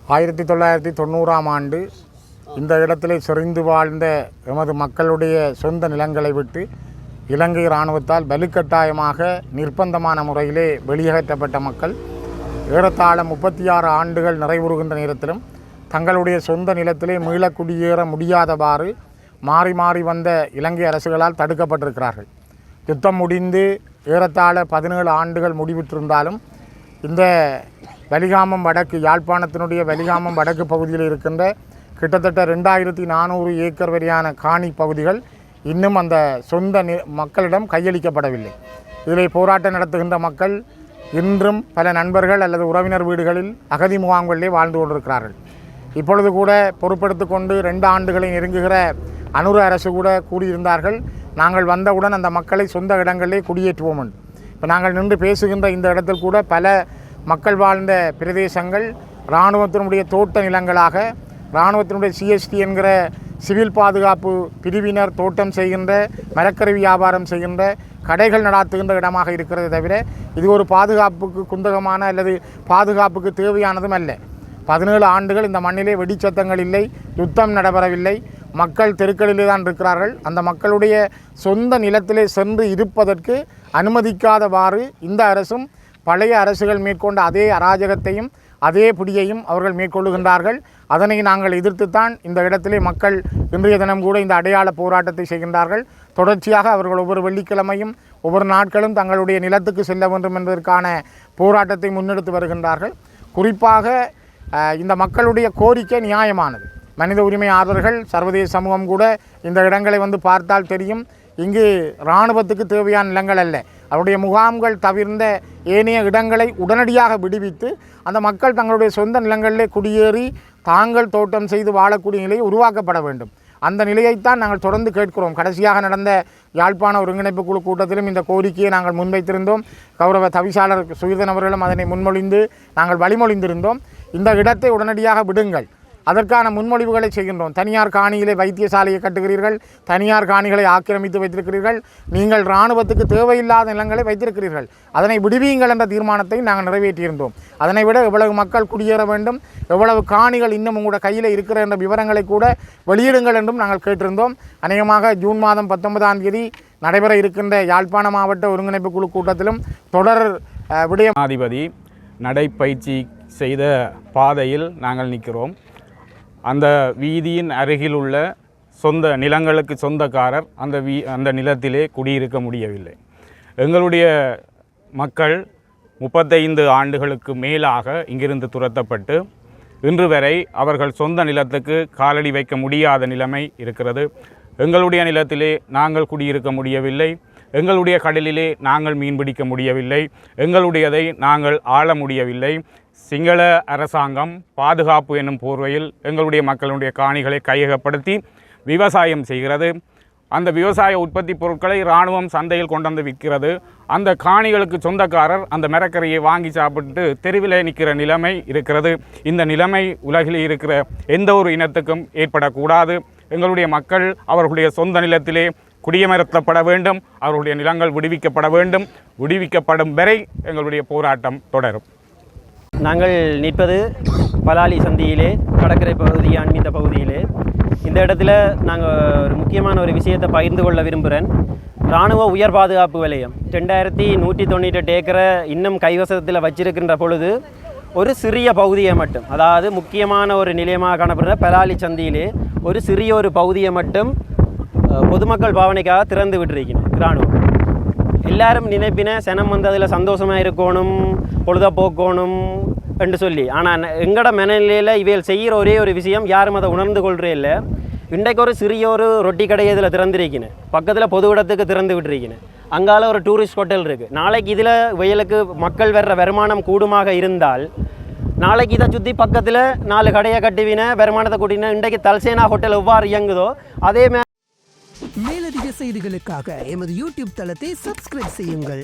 1990ஆம் ஆண்டு இந்த இடத்திலே செறிந்து வாழ்ந்த எமது மக்களுடைய சொந்த நிலங்களை விட்டு இலங்கை இராணுவத்தால் வலுக்கட்டாயமாக நிர்பந்தமான முறையிலே வெளியேற்றப்பட்ட மக்கள் ஏறத்தாழ 36 ஆண்டுகள் நிறைவுறுகின்ற நேரத்திலும் தங்களுடைய சொந்த நிலத்திலே மீள குடியேற முடியாதவாறு மாறி மாறி வந்த இலங்கை அரசுகளால் தடுக்கப்பட்டிருக்கிறார்கள். யுத்தம் முடிந்து ஏறத்தாழ 17 ஆண்டுகள் முடிவிட்டிருந்தாலும் இந்த வலிகாமம் வடக்கு யாழ்ப்பாணத்தினுடைய வலிகாமம் வடக்கு பகுதியில் இருக்கின்ற கிட்டத்தட்ட 2400 ஏக்கர் வரையான காணி பகுதிகள் இன்னும் அந்த சொந்த மக்களிடம் கையளிக்கப்படவில்லை. இதில் போராட்டம் நடத்துகின்ற மக்கள் இன்றும் பல நண்பர்கள் அல்லது உறவினர் வீடுகளில் அகதி முகாம்களிலே வாழ்ந்து கொண்டிருக்கிறார்கள். இப்பொழுது கூட பொறுப்பெடுத்து கொண்டு 2 ஆண்டுகளை நெருங்குகிற அனுர அரசு கூட கூறியிருந்தார்கள், நாங்கள் வந்தவுடன் அந்த மக்களை சொந்த இடங்களிலே குடியேற்றுவோம் என்று. இப்போ நாங்கள் நின்று பேசுகின்ற இந்த இடத்தில் கூட பல மக்கள் வாழ்ந்த பிரதேசங்கள் இராணுவத்தினுடைய தோட்ட நிலங்களாக, இராணுவத்தினுடைய சிஎஸ்டி என்கிற சிவில் பாதுகாப்பு பிரிவினர் தோட்டம் செய்கின்ற, மரக்கறி வியாபாரம் செய்கின்ற, கடைகள் நடாத்துகின்ற இடமாக இருக்கிறது தவிர இது ஒரு பாதுகாப்புக்கு குந்தகமான அல்லது பாதுகாப்புக்கு தேவையானதும் அல்ல. 17 ஆண்டுகள் இந்த மண்ணிலே வெடிச்சத்தங்கள் இல்லை, யுத்தம் நடைபெறவில்லை, மக்கள் தெருக்களிலே தான் இருக்கிறார்கள். அந்த மக்களுடைய சொந்த நிலத்திலே சென்று இருப்பதற்கு அனுமதிக்காதவாறு இந்த அரசும் பழைய அரசுகள் மேற்கொண்ட அதே அராஜகத்தையும் அதே பிடியையும் அவர்கள் மேற்கொள்ளுகின்றார்கள். அதனை நாங்கள் எதிர்த்துத்தான் இந்த இடத்திலே மக்கள் இன்றைய தினம் கூட இந்த அடையாள போராட்டத்தை செய்கின்றார்கள். தொடர்ச்சியாக அவர்கள் ஒவ்வொரு வெள்ளிக்கிழமையும் ஒவ்வொரு நாட்களும் தங்களுடைய நிலத்துக்கு செல்ல வேண்டும் என்பதற்கான போராட்டத்தை முன்னெடுத்து வருகின்றார்கள். குறிப்பாக இந்த மக்களுடைய கோரிக்கை நியாயமானது. மனித உரிமை ஆர்வலர்கள், சர்வதேச சமூகம் கூட இந்த இடங்களை வந்து பார்த்தால் தெரியும், இங்கு இராணுவத்துக்கு தேவையான நிலங்கள் அல்ல, அவருடைய முகாம்கள் தவிர்ந்த ஏனைய இடங்களை உடனடியாக விடுவித்து அந்த மக்கள் தங்களுடைய சொந்த நிலங்களிலே குடியேறி தாங்கள் தோட்டம் செய்து வாழக்கூடிய நிலை உருவாக்கப்பட வேண்டும். அந்த நிலையைத்தான் நாங்கள் தொடர்ந்து கேட்கிறோம். கடைசியாக நடந்த யாழ்ப்பாண ஒருங்கிணைப்பு குழு கூட்டத்திலும் இந்த கோரிக்கையை நாங்கள் முன்வைத்திருந்தோம். கௌரவ தவிசாளர் சுகிர்தன் அவர்களும் அதனை முன்மொழிந்து நாங்கள் வழிமொழிந்திருந்தோம். இந்த இடத்தை உடனடியாக விடுங்கள், அதற்கான முன்மொழிவுகளை செய்கின்றோம். தனியார் காணியிலே வைத்தியசாலையை கட்டுகிறீர்கள், தனியார் காணிகளை ஆக்கிரமித்து வைத்திருக்கிறீர்கள், நீங்கள் இராணுவத்துக்கு தேவையில்லாத நிலங்களை வைத்திருக்கிறீர்கள், அதனை விடுவியுங்கள் என்ற தீர்மானத்தை நாங்கள் நிறைவேற்றியிருந்தோம். அதனை விட எவ்வளவு மக்கள் குடியேற வேண்டும், எவ்வளவு காணிகள் இன்னும் உங்களோட கையில் இருக்கிற என்ற விவரங்களை கூட வெளியிடுங்கள் என்றும் நாங்கள் கேட்டிருந்தோம். அநேகமாக ஜூன் மாதம் 19ஆம் தேதி நடைபெற இருக்கின்ற யாழ்ப்பாண மாவட்ட ஒருங்கிணைப்பு குழு கூட்டத்திலும் தொடர் விடயமாதிபதி நடைப்பயிற்சி செய்த பாதையில் நாங்கள் நிற்கிறோம். அந்த வீதியின் அருகில் உள்ள சொந்த நிலங்களுக்கு சொந்தக்காரர் அந்த நிலத்திலே குடியிருக்க முடியவில்லை. எங்களுடைய மக்கள் 35 ஆண்டுகளுக்கு மேலாக இங்கிருந்து துரத்தப்பட்டு இன்று வரை அவர்கள் சொந்த நிலத்துக்கு காலடி வைக்க முடியாத நிலைமை இருக்கிறது. எங்களுடைய நிலத்திலே நாங்கள் குடியிருக்க முடியவில்லை, எங்களுடைய கடலிலே நாங்கள் மீன்பிடிக்க முடியவில்லை, எங்களுடையதை நாங்கள் ஆள முடியவில்லை. சிங்கள அரசாங்கம் பாதுகாப்பு என்னும் போர்வையில் எங்களுடைய மக்களுடைய காணிகளை கையகப்படுத்தி விவசாயம் செய்கிறது. அந்த விவசாய உற்பத்தி பொருட்களை இராணுவம் சந்தையில் கொண்டு வந்து விற்கிறது. அந்த காணிகளுக்கு சொந்தக்காரர் அந்த மரக்கறியை வாங்கி சாப்பிட்டு தெருவில் நிற்கிற நிலைமை இருக்கிறது. இந்த நிலைமை உலகில் இருக்கிற எந்த ஒரு இனத்துக்கும் ஏற்படக்கூடாது. எங்களுடைய மக்கள் அவர்களுடைய சொந்த நிலத்திலே குடியமர்த்தப்பட வேண்டும், அவர்களுடைய நிலங்கள் விடுவிக்கப்பட வேண்டும். விடுவிக்கப்படும் வரை எங்களுடைய போராட்டம் தொடரும். நாங்கள் நிற்பது பலாலி சந்தியிலே, கடற்கரை பகுதி அண்மித்த பகுதியிலே. இந்த இடத்துல நாங்கள் ஒரு முக்கியமான ஒரு விஷயத்தை பகிர்ந்து கொள்ள விரும்புகிறேன். இராணுவ உயர் பாதுகாப்பு வலயம் 2198 ஏக்கரை இன்னும் கைவசத்தில் வச்சிருக்கின்ற பொழுது ஒரு சிறிய பகுதியை மட்டும், அதாவது முக்கியமான ஒரு நிலையமாக காணப்படுற பலாலி சந்தியிலே ஒரு சிறிய ஒரு பகுதியை மட்டும் பொதுமக்கள் பாவனைக்காக திறந்து விட்டுருக்கணும் இராணுவம். எல்லாரும் நினைப்பின சனம் வந்து அதில் சந்தோஷமாக இருக்கணும், பொழுதுபோக்கணும் என்று சொல்லி. ஆனால் எங்களோட மனநிலையில் இவையில் செய்கிற ஒரே ஒரு விஷயம் யாரும் அதை உணர்ந்து கொள்கிறே இல்லை. இன்றைக்கு ஒரு சிறிய ஒரு ரொட்டி கடையை இதில் திறந்திருக்கணும், பக்கத்தில் பொது இடத்துக்கு திறந்து விட்டுருக்கணும், அங்கால ஒரு டூரிஸ்ட் ஹோட்டல் இருக்குது. நாளைக்கு இதில் வயலுக்கு மக்கள் வர்ற வருமானம் கூடுமாக இருந்தால் நாளைக்கு இதை சுற்றி பக்கத்தில் 4 கடையை கட்டுவின வருமானத்தை கூட்டினா இன்றைக்கு தல்சேனா ஹோட்டல் எவ்வாறு இயங்குதோ அதே மேலதிக செய்திகளுக்காக எமது யூடியூப் தளத்தை சப்ஸ்கிரைப் செய்யுங்கள்.